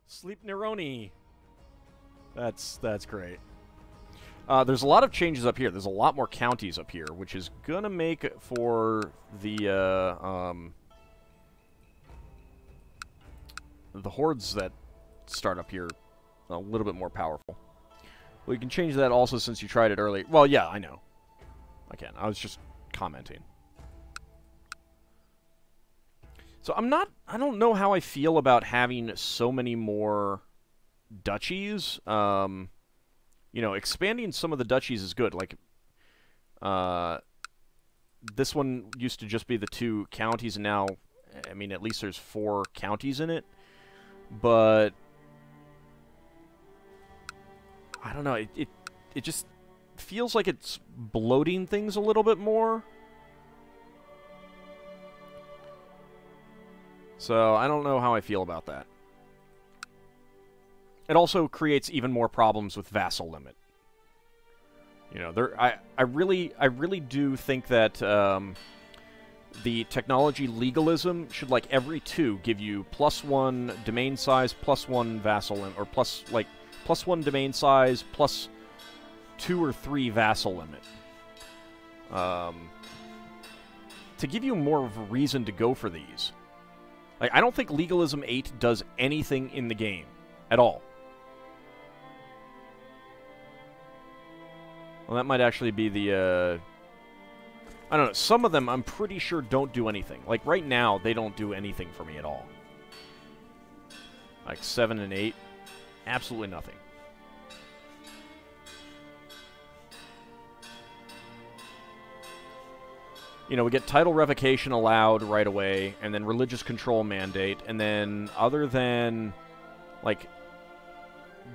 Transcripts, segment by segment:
Sleep Neroni. That's great. There's a lot of changes up here. There's a lot more counties up here, which is gonna make for the hordes that start up here a little bit more powerful. Well, you can change that also since you tried it early. Well, yeah, I know. I can. I was just commenting. So I don't know how I feel about having so many more duchies. You know, expanding some of the duchies is good. Like, this one used to just be the 2 counties, and now, I mean, at least there's 4 counties in it. But I don't know. It just feels like it's bloating things a little bit more. So I don't know how I feel about that. It also creates even more problems with vassal limit. You know, I really do think that the technology legalism should, like, every 2 give you +1 domain size, +1 vassal limit, or +1 domain size, +2 or 3 vassal limit. To give you more of a reason to go for these. Like, I don't think Legalism 8 does anything in the game at all. Well, that might actually be the, I don't know, some of them I'm pretty sure don't do anything. Like, right now, they don't do anything for me at all. Like, 7 and 8, absolutely nothing. You know, we get title revocation allowed right away, and then religious control mandate, and then other than, like,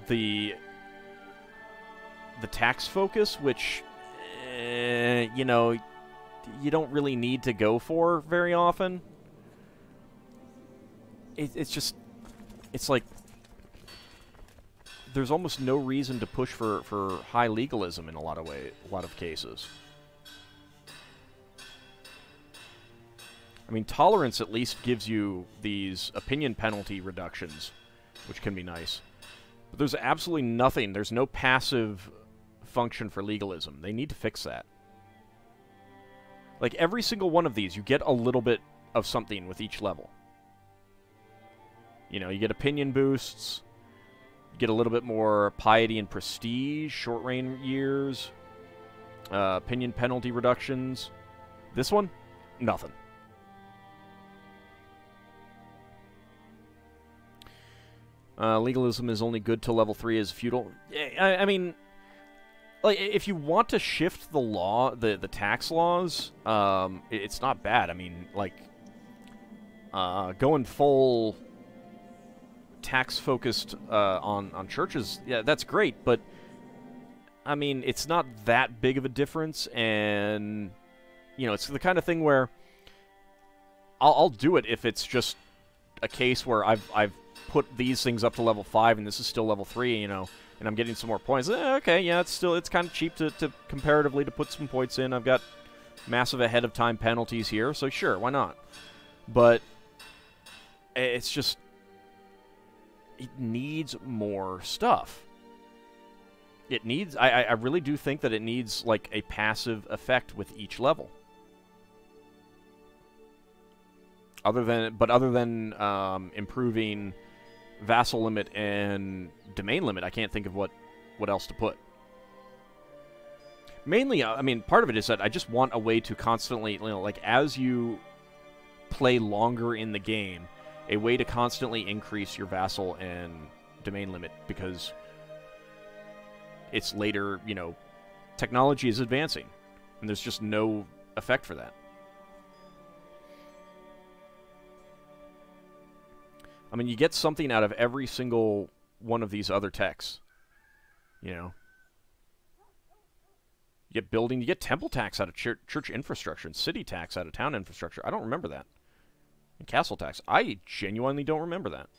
the tax focus, which, you know, you don't really need to go for very often. It's just, it's like, there's almost no reason to push for high legalism in a lot of cases. I mean, tolerance at least gives you these opinion penalty reductions, which can be nice. But there's absolutely nothing. There's no passive function for legalism. They need to fix that. Like, every single one of these, you get a little bit of something with each level. You know, you get opinion boosts, you get a little bit more piety and prestige, short reign years, opinion penalty reductions. This one, nothing. Legalism is only good till level 3 as feudal. I mean, like, if you want to shift the law, the tax laws, it's not bad. I mean, like, going full tax-focused on churches, yeah, that's great, but, I mean, it's not that big of a difference, and, you know, it's the kind of thing where I'll do it if it's just a case where I've put these things up to level 5 and this is still level 3, you know, and I'm getting some more points. Okay, yeah, it's kind of cheap to comparatively to put some points in. I've got massive ahead of time penalties here, so sure, why not? But it's just, it needs more stuff. It needs, I really do think that it needs, like, a passive effect with each level. Other than improving vassal limit and domain limit, I can't think of what else to put. Mainly, I mean, part of it is that I just want a way to constantly, you know, like, as you play longer in the game, a way to constantly increase your vassal and domain limit, because it's later, you know, technology is advancing, and there's just no effect for that. I mean, you get something out of every single one of these other techs. You know? You get building, you get temple tax out of church infrastructure, and city tax out of town infrastructure. I don't remember that. And castle tax. I genuinely don't remember that.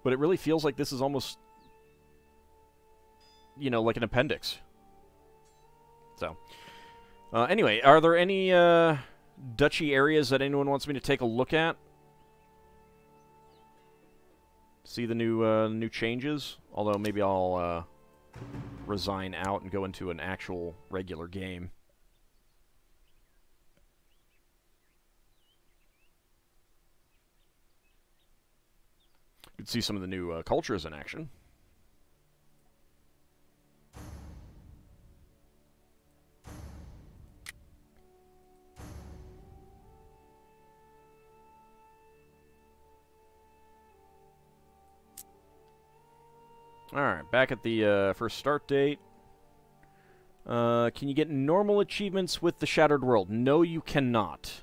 But it really feels like this is almost, you know, like an appendix. So, anyway, are there any, duchy areas that anyone wants me to take a look at? See the new changes? Although maybe I'll resign out and go into an actual regular game. You can see some of the new cultures in action. Alright, back at the first start date. Can you get normal achievements with the Shattered World? No, you cannot.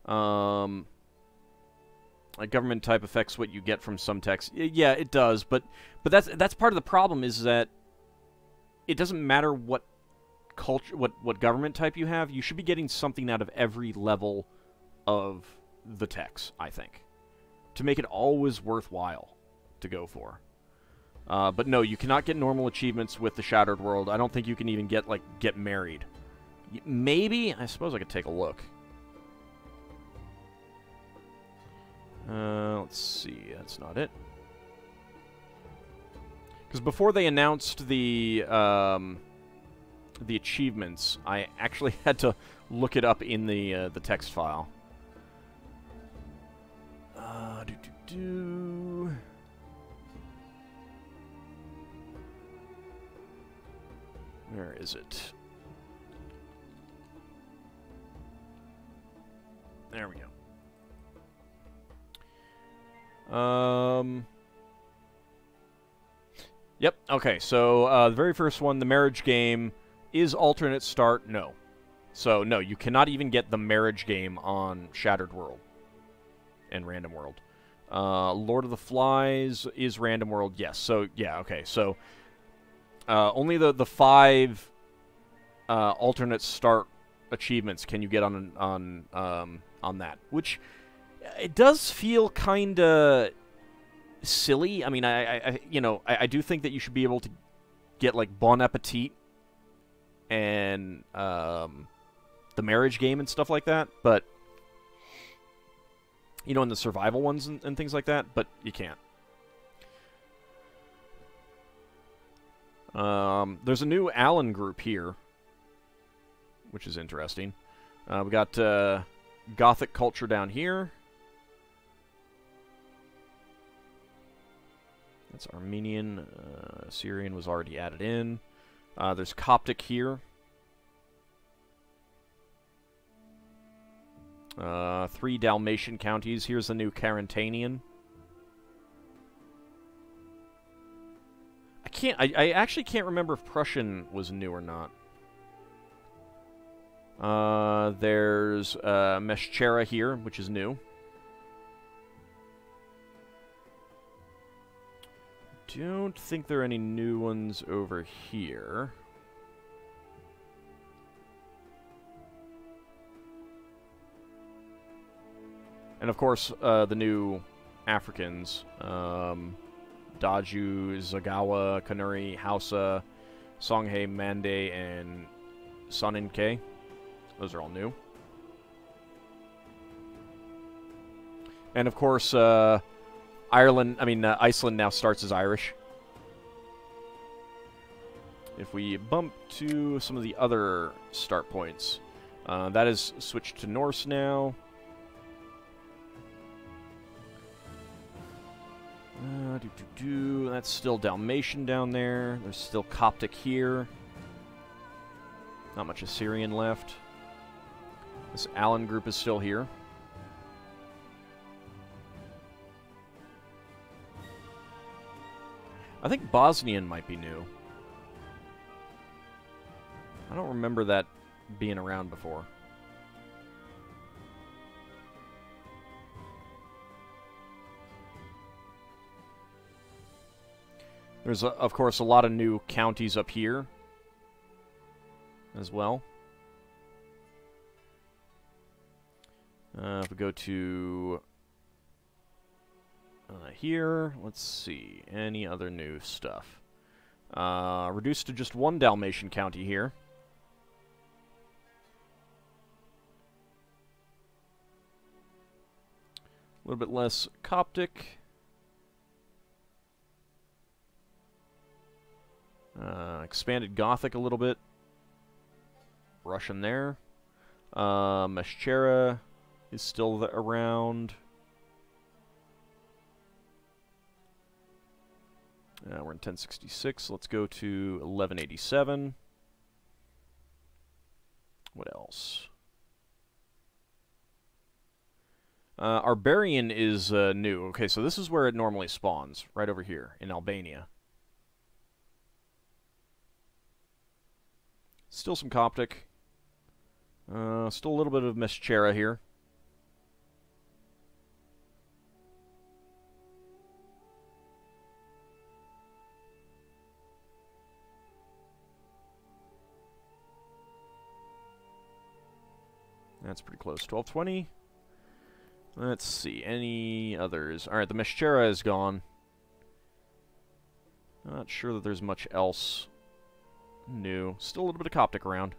A government type affects what you get from some text. Yeah, it does, but that's part of the problem is that it doesn't matter what culture, what government type you have. You should be getting something out of every level of the text, I think, to make it always worthwhile to go for. But no, you cannot get normal achievements with the Shattered World. I don't think you can even get, like, get married. Maybe? I suppose I could take a look. Let's see. That's not it. Because before they announced the achievements, I actually had to look it up in the text file. Where is it? There we go. Yep, okay, so the very first one, the marriage game, is alternate start? No. So, no, you cannot even get the marriage game on Shattered World and Random World. Lord of the Flies is Random World, yes. So, yeah, okay, so only the 5 alternate start achievements can you get on that, which it does feel kind of silly. I mean, I do think that you should be able to get like Bon Appetit and the marriage game and stuff like that, but you know, in the survival ones and things like that, but you can't. There's a new Allen group here, which is interesting. We got Gothic culture down here. That's Armenian. Syrian was already added in. There's Coptic here. 3 Dalmatian counties. Here's the new Carantanian. I actually can't remember if Prussian was new or not. There's Meschera here, which is new. Don't think there are any new ones over here. And of course, the new Africans. Daju, Zagawa, Kanuri, Hausa, Songhay, Mande, and Soninke. Those are all new. And of course, Iceland now starts as Irish. If we bump to some of the other start points, that is switched to Norse now. That's still Dalmatian down there. There's still Coptic here. Not much Assyrian left. This Allen group is still here. I think Bosnian might be new. I don't remember that being around before. There's, of course, a lot of new counties up here as well. If we go to here, let's see, any other new stuff. Reduced to just 1 Dalmatian county here. A little bit less Coptic. Expanded Gothic a little bit. Russian there. Meschera is still around. We're in 1066. Let's go to 1187. What else? Arbarian is new. Okay, so this is where it normally spawns, right over here in Albania. Still some Coptic. Still a little bit of Meschera here. That's pretty close. 1220. Let's see. Any others? Alright, the Meschera is gone. Not sure that there's much else new. Still a little bit of Coptic around.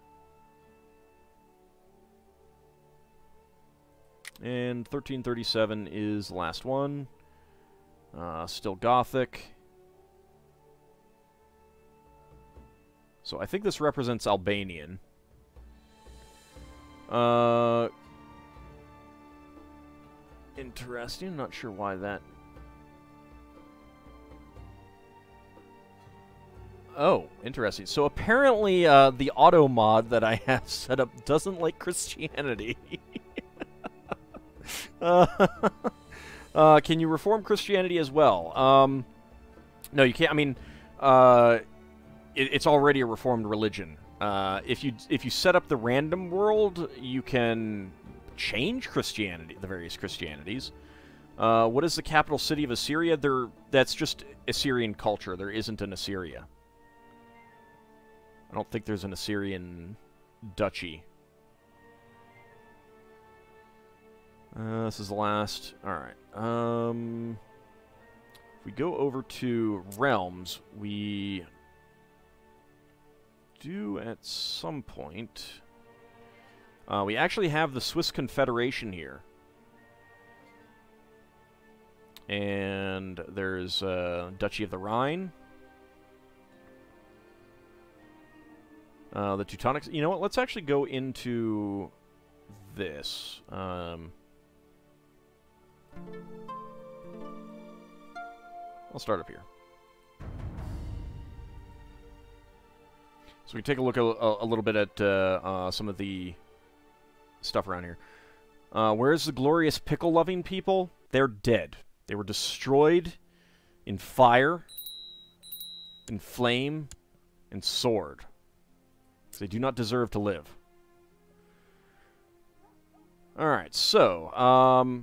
And 1337 is the last one. Still Gothic. So I think this represents Albanian. Interesting. I'm not sure why that... Oh, interesting. So apparently the auto mod that I have set up doesn't like Christianity. Can you reform Christianity as well? No, you can't. I mean, it's already a reformed religion. If you set up the random world, you can change Christianity, the various Christianities. What is the capital city of Assyria? That's just Assyrian culture. There isn't an Assyria. I don't think there's an Assyrian duchy. This is the last. Alright. If we go over to realms, we do at some point... we actually have the Swiss Confederation here. And there's Duchy of the Rhine. The Teutonics... You know what? Let's actually go into this. I'll start up here. So we take a look a little bit at some of the stuff around here. Where's the glorious pickle-loving people? They're dead. They were destroyed in fire, in flame, and sword. They do not deserve to live. Alright, so,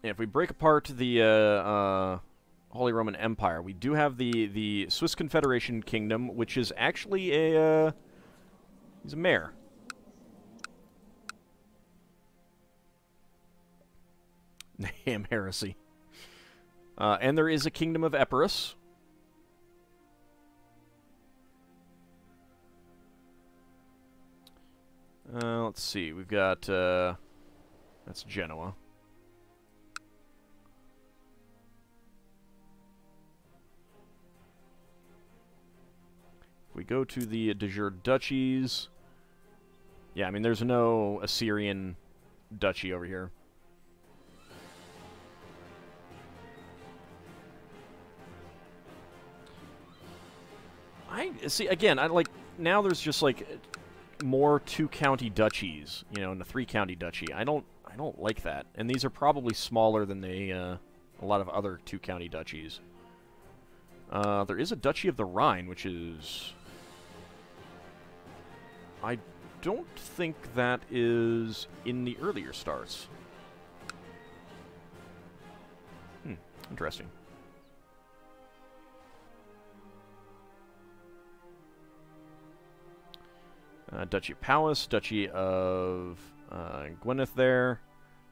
if we break apart the Holy Roman Empire, we do have the Swiss Confederation Kingdom, which is actually a, he's a mayor. Nahum heresy. And there is a Kingdom of Epirus. Let's see, we've got, that's Genoa. If we go to the de jure duchies, yeah, I mean, there's no Assyrian duchy over here. I see, again, I like, now there's just, like, more two-county duchies, you know, and a three-county duchy. I don't like that. And these are probably smaller than a lot of other two-county duchies. There is a Duchy of the Rhine, which is... I don't think that is in the earlier starts. Interesting. Duchy of Powys, Duchy of Gwynedd there.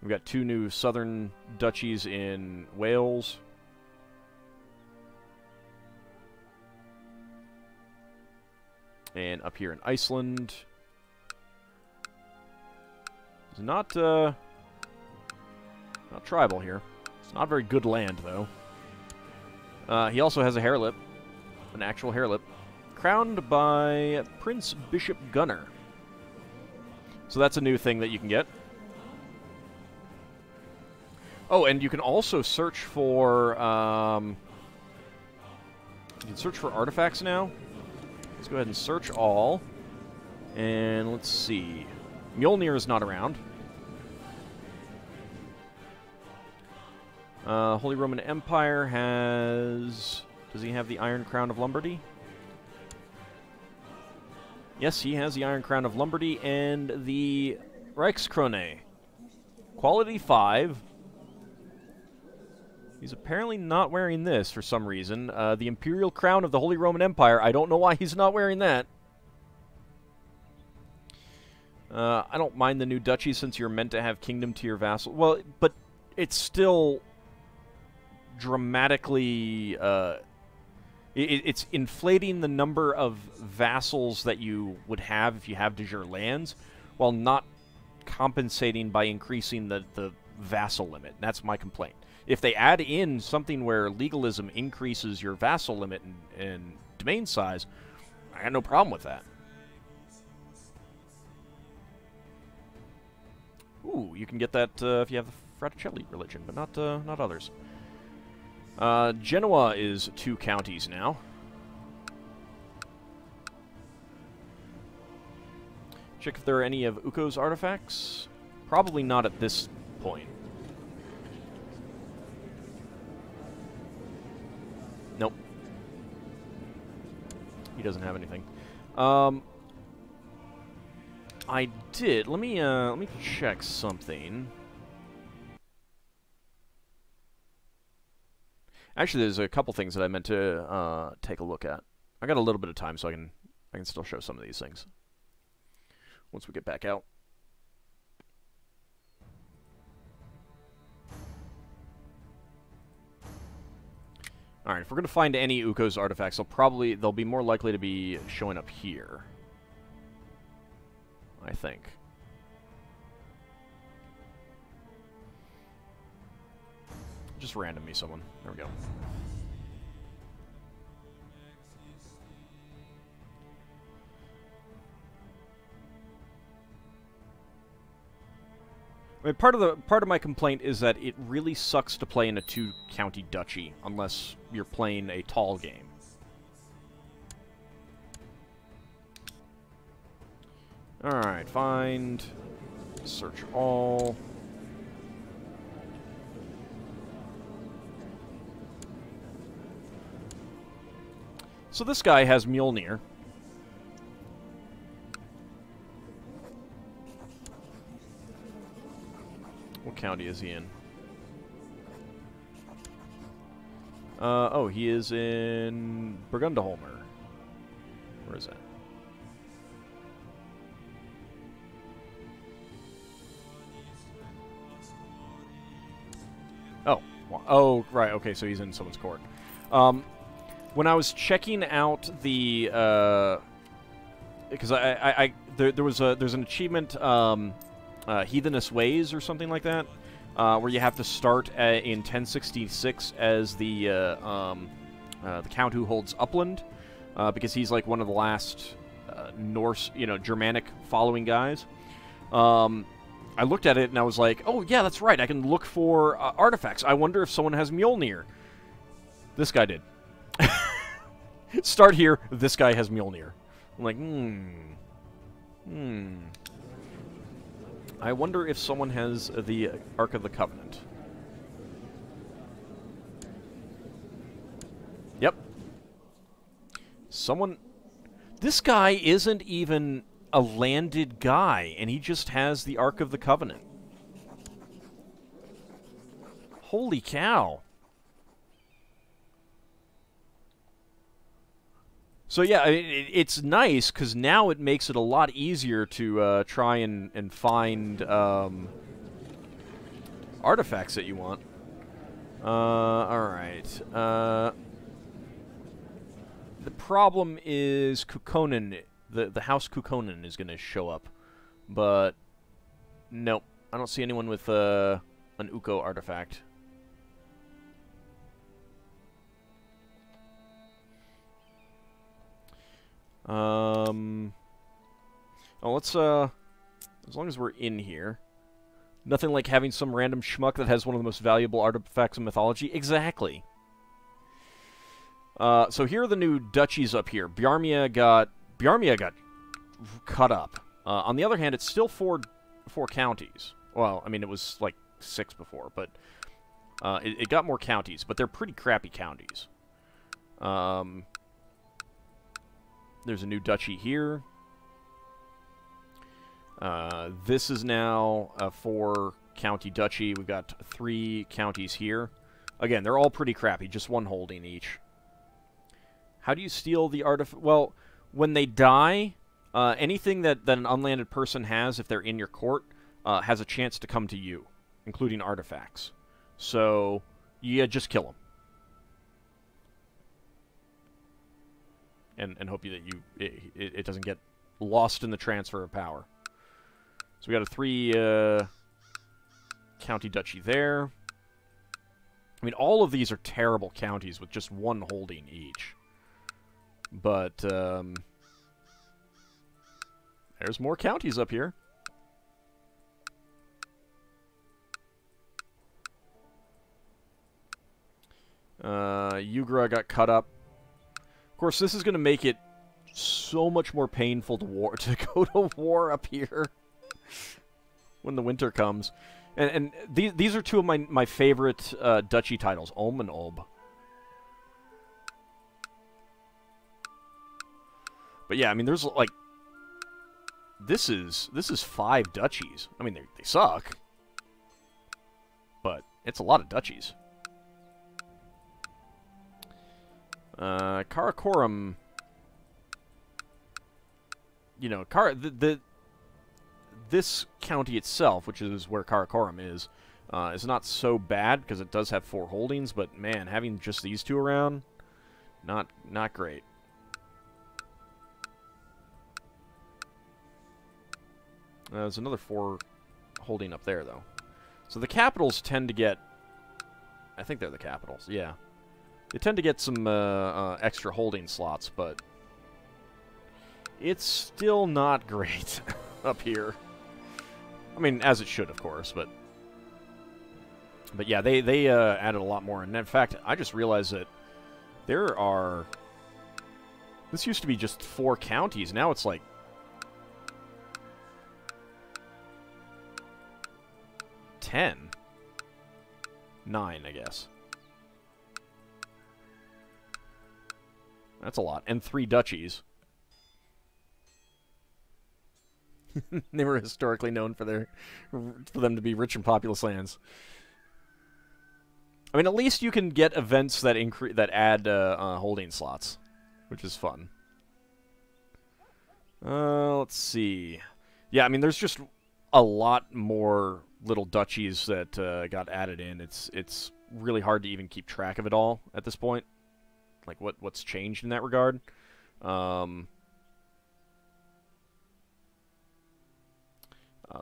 We've got two new southern duchies in Wales. And up here in Iceland. It's not tribal here. It's not very good land, though. He also has a hair lip. an actual hairlip, crowned by Prince Bishop Gunner. So that's a new thing that you can get. Oh, and you can also search for, you can search for artifacts now. Let's go ahead and search all. And let's see. Mjolnir is not around. Holy Roman Empire has... Does he have the Iron Crown of Lombardy? Yes, he has the Iron Crown of Lombardy and the Reichskrone. Quality 5. He's apparently not wearing this for some reason. The Imperial Crown of the Holy Roman Empire. I don't know why he's not wearing that. I don't mind the new duchy since you're meant to have kingdom to your vassal. Well, but it's still dramatically... it's inflating the number of vassals that you would have if you have de jure lands, while not compensating by increasing the vassal limit. That's my complaint. If they add in something where legalism increases your vassal limit and domain size, I got no problem with that. Ooh, you can get that if you have the Fraticelli religion, but not others. Genoa is 2 counties now. Check if there are any of Ukko's artifacts. Probably not at this point. Nope. He doesn't have anything. I did. Let me check something. Actually, there's a couple things that I meant to take a look at. I got a little bit of time, so I can still show some of these things once we get back out. All right, if we're gonna find any Ukko's artifacts, they'll be more likely to be showing up here, I think. Just random me someone. There we go. I mean, part of my complaint is that it really sucks to play in a 2-county duchy unless you're playing a tall game. All right, find, search all. So this guy has Mjolnir. What county is he in? Oh, he is in Burgunderholmer. Where is that? Oh. Oh, right, okay, so he's in someone's court. When I was checking out the, because there's an achievement, Heathenous Ways or something like that, where you have to start in 1066 as the count who holds Upland, because he's like one of the last Norse, Germanic following guys. I looked at it and I was like, oh yeah, that's right. I can look for artifacts. I wonder if someone has Mjolnir. This guy did. Start here. This guy has Mjolnir. I'm like, I wonder if someone has the Ark of the Covenant. Yep. Someone... This guy isn't even a landed guy, and he just has the Ark of the Covenant. Holy cow. So yeah, it's nice, because now it makes it a lot easier to try and find artifacts that you want. Alright. The problem is Kukkonen. The House Kukkonen is going to show up. But, nope. I don't see anyone with an Ukko artifact. Oh, let's, as long as we're in here. Nothing like having some random schmuck that has one of the most valuable artifacts of mythology. Exactly. So here are the new duchies up here. Bjarmia got cut up. On the other hand, it's still four counties. Well, I mean, it was like 6 before, but it got more counties, but they're pretty crappy counties. There's a new duchy here. This is now a 4-county duchy. We've got 3 counties here. Again, they're all pretty crappy, just 1 holding each. How do you steal the artifact? Well, when they die, anything that an unlanded person has, if they're in your court, has a chance to come to you, including artifacts. So, yeah, just kill them. And hope that it doesn't get lost in the transfer of power. So we got a 3 county duchy there. I mean, all of these are terrible counties with just 1 holding each. But, there's more counties up here. Yugra got cut up. Of course, this is going to make it so much more painful to go to war up here when the winter comes. And these are 2 of my favorite duchy titles, Ulm and Ulb. But yeah, I mean, there's like this is 5 duchies. I mean, they suck, but it's a lot of duchies. Karakorum, you know, this county itself, which is where Karakorum is not so bad because it does have 4 holdings. But man, having just these 2 around, not great. There's another 4 holding up there, though. So the capitals tend to get... I think they're the capitals, yeah. They tend to get some extra holding slots, but... it's still not great up here. I mean, as it should, of course, but... but yeah, they added a lot more. And in fact, I just realized that there are... this used to be just 4 counties. Now it's like... 10. 9, I guess. That's a lot. And 3 duchies. They were historically known for them to be rich and populous lands. I mean, at least you can get events that add holding slots, which is fun. Let's see. Yeah, I mean, there's just a lot more little duchies that got added in. It's really hard to even keep track of it all at this point. Like what's changed in that regard.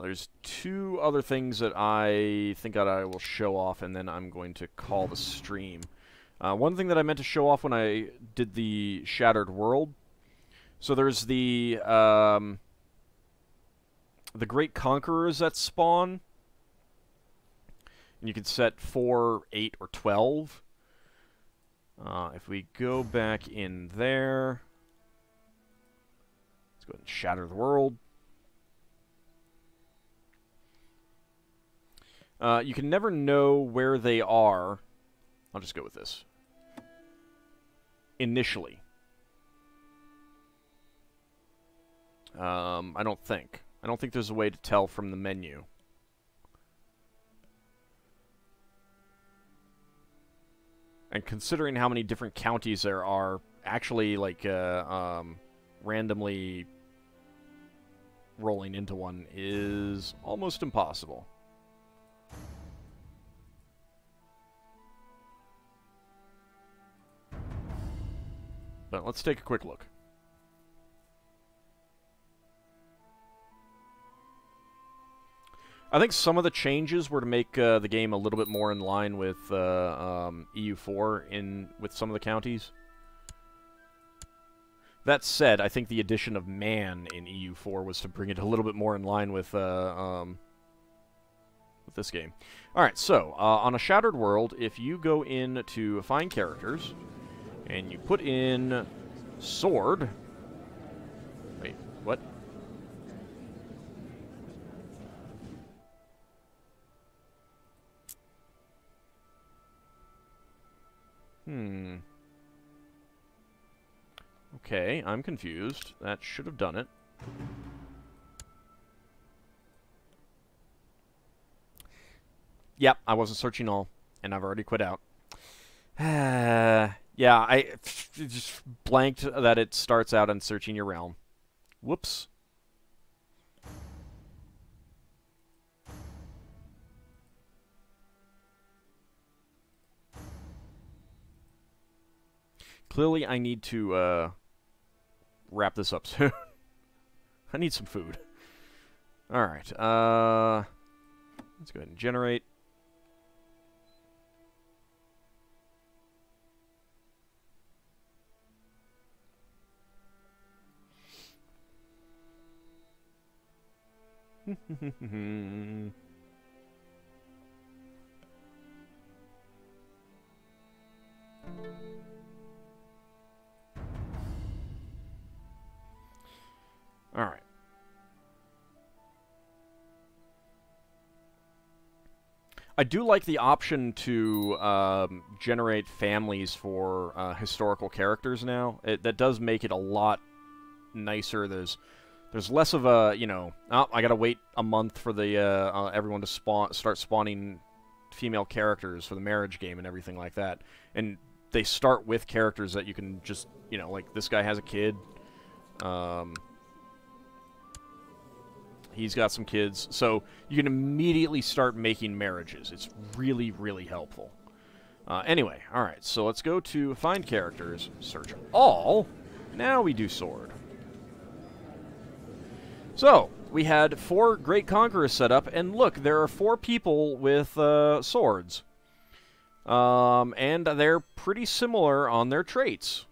There's 2 other things that I think that I will show off, and then I'm going to call the stream. One thing that I meant to show off when I did the Shattered World. So there's the Great Conquerors that spawn. And you can set 4, 8, or 12. If we go back in there... let's go ahead and shatter the world. You can never know where they are. I'll just go with this. Initially. I don't think there's a way to tell from the menu. And considering how many different counties there are, actually, like, randomly rolling into one is almost impossible. But let's take a quick look. I think some of the changes were to make the game a little bit more in line with EU4 with some of the counties. That said, I think the addition of man in EU4 was to bring it a little bit more in line with this game. Alright, so, on a Shattered World, if you go in to find characters, and you put in sword... Wait, what? Okay, I'm confused. That should have done it. Yep, I wasn't searching all, and I've already quit out. Yeah, I just blanked that it starts out on searching your realm. Whoops. Clearly, I need to wrap this up soon. I need some food. Alright, let's go ahead and generate. All right. I do like the option to generate families for historical characters now. That does make it a lot nicer. There's less of a, you know, oh, I gotta wait a month for the everyone to start spawning female characters for the marriage game and everything like that. And they start with characters that you can just, you know, like this guy has a kid. He's got some kids, so you can immediately start making marriages. It's really, really helpful. Anyway, alright, so let's go to find characters, search all. Now we do sword. So, we had 4 Great Conquerors set up, and look, there are 4 people with swords. And they're pretty similar on their traits.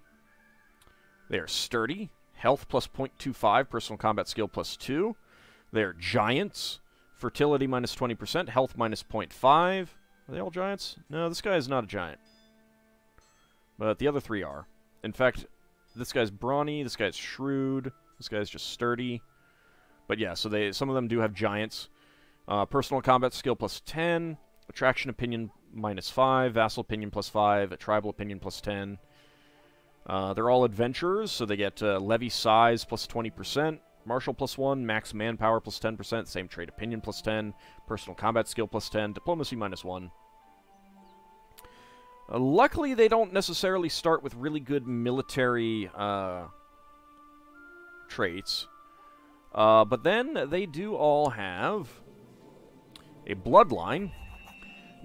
They are sturdy, health plus 0.25, personal combat skill plus 2. They're giants, fertility minus 20%, health minus 0.5. Are they all giants? No, this guy is not a giant. But the other 3 are. In fact, this guy's brawny, this guy's shrewd, this guy's just sturdy. But yeah, so some of them do have giants. Personal combat skill plus 10, attraction opinion minus 5, vassal opinion plus 5, tribal opinion plus 10. They're all adventurers, so they get levy size plus 20%, martial plus 1, max manpower plus 10%, same trait opinion plus 10, personal combat skill plus 10, diplomacy minus 1. Luckily, they don't necessarily start with really good military traits. But then they do all have a bloodline.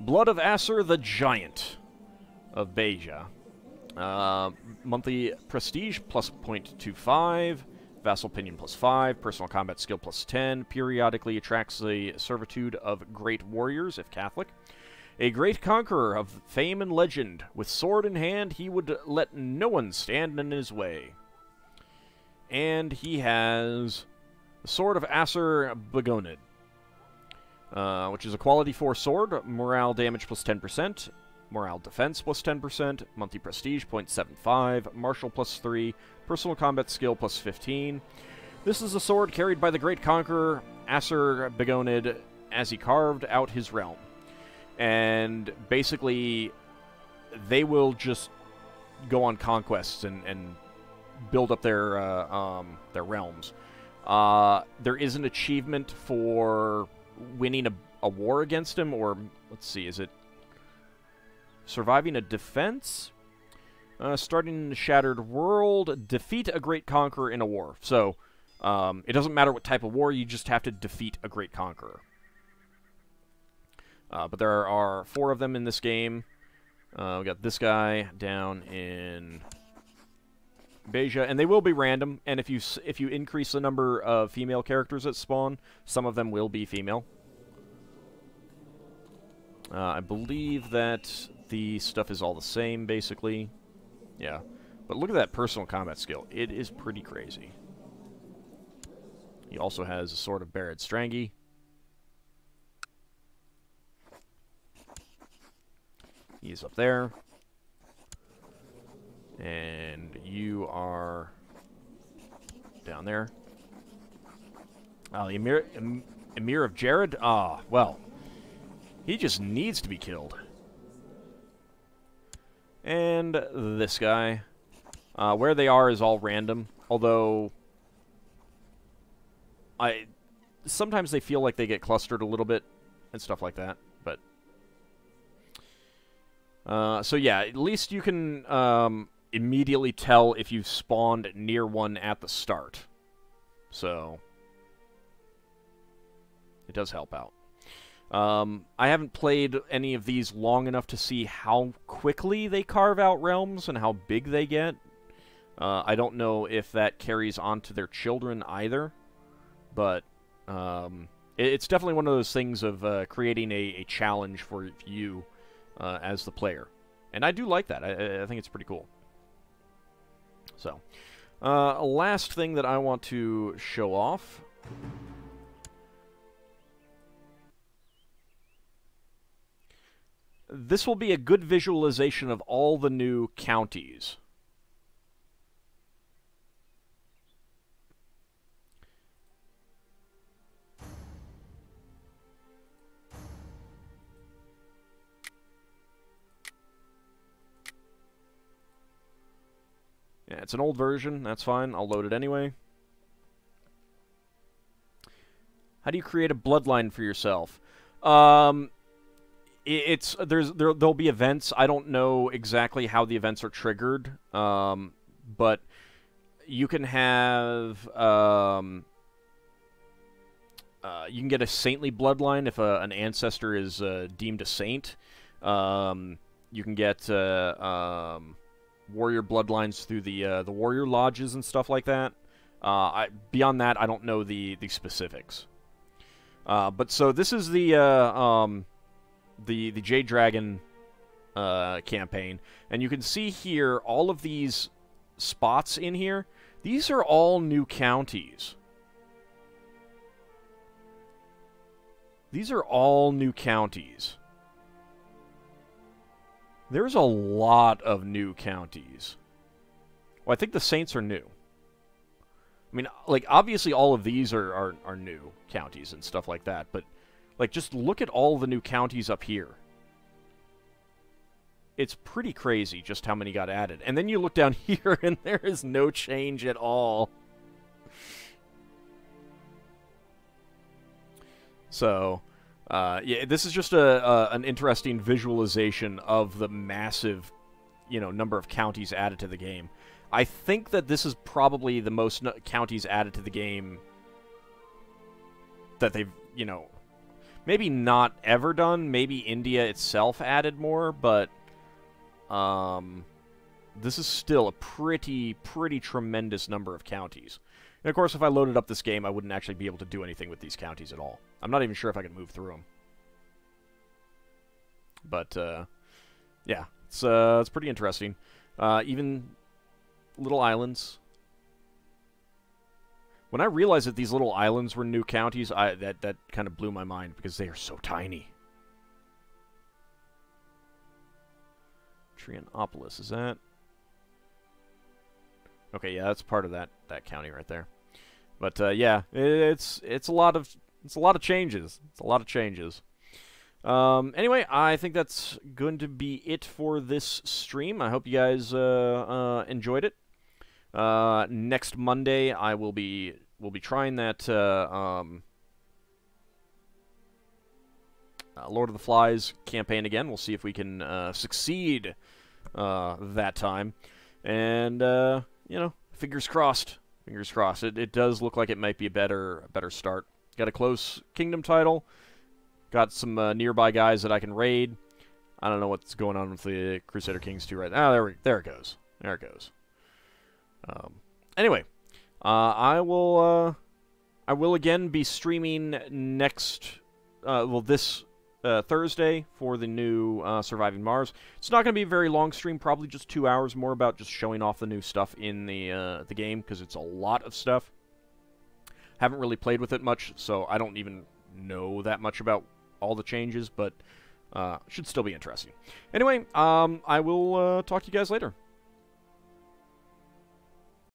Blood of Acer the Giant of Beja. Monthly prestige plus 0.25. Vassal opinion plus 5. Personal combat skill plus 10. Periodically attracts the servitude of great warriors, if Catholic. A great conqueror of fame and legend. With sword in hand, he would let no one stand in his way. And he has the Sword of Acer Begonid, which is a quality 4 sword, morale damage plus 10%, morale defense plus 10%, monthly prestige 0.75, martial plus 3, personal combat skill plus 15. This is a sword carried by the great conqueror Acer Begonid as he carved out his realm. And basically, they will just go on conquests and build up their realms. There is an achievement for winning a war against him, or, let's see, is it surviving a defense? Starting in the Shattered World, defeat a great conqueror in a war. So, it doesn't matter what type of war, you just have to defeat a great conqueror. But there are 4 of them in this game. We got this guy down in Beja, and they will be random, and if you increase the number of female characters that spawn, some of them will be female. I believe that the stuff is all the same, basically. Yeah. But look at that personal combat skill. It is pretty crazy. He also has a Sword of Barad Strangi. He's up there. And you are down there. Emir of Jared? Ah, well. He just needs to be killed. And this guy. Where they are is all random. Although, sometimes they feel like they get clustered a little bit and stuff like that. But so yeah, at least you can immediately tell if you've spawned near one at the start. So it does help out. I haven't played any of these long enough to see how quickly they carve out realms and how big they get. I don't know if that carries on to their children either, but it's definitely one of those things of creating a challenge for you as the player. And I do like that. I think it's pretty cool. So, last thing that I want to show off. This will be a good visualization of all the new counties. Yeah, it's an old version. That's fine. I'll load it anyway. How do you create a bloodline for yourself? There'll be events. I don't know exactly how the events are triggered, but you can have you can get a saintly bloodline if an ancestor is deemed a saint. You can get warrior bloodlines through the warrior lodges and stuff like that. Beyond that, I don't know the specifics. But so this is the AuldDragon campaign, and you can see here all of these spots in here. These are all new counties. These are all new counties. There's a lot of new counties. Well, I think the Saints are new. I mean, like, obviously all of these are new counties and stuff like that, but, like, just look at all the new counties up here. It's pretty crazy just how many got added. And then you look down here, and there is no change at all. So, yeah, this is just an interesting visualization of the massive, number of counties added to the game. I think that this is probably the most counties added to the game that they've, maybe not ever done. Maybe India itself added more, but this is still a pretty tremendous number of counties. And of course, if I loaded up this game, I wouldn't actually be able to do anything with these counties at all. I'm not even sure if I can move through them. But yeah, it's pretty interesting. Even little islands. When I realized that these little islands were new counties, that kind of blew my mind because they are so tiny. Trianopolis, is that? Okay, yeah, that's part of that county right there. But yeah, it's a lot of changes. It's a lot of changes. Anyway, I think that's going to be it for this stream. I hope you guys enjoyed it. Next Monday, we'll be trying that Lord of the Flies campaign again. We'll see if we can succeed that time. And fingers crossed. Fingers crossed. It does look like it might be a better start. Got a close kingdom title. Got some nearby guys that I can raid. I don't know what's going on with the Crusader Kings 2 right now. There it goes. There it goes. Anyway, I will again be streaming next. Well, this Thursday for the new Surviving Mars. It's not going to be a very long stream, probably just 2 hours, more about just showing off the new stuff in the game, because it's a lot of stuff. Haven't really played with it much, so I don't even know that much about all the changes, but should still be interesting. Anyway, I will talk to you guys later.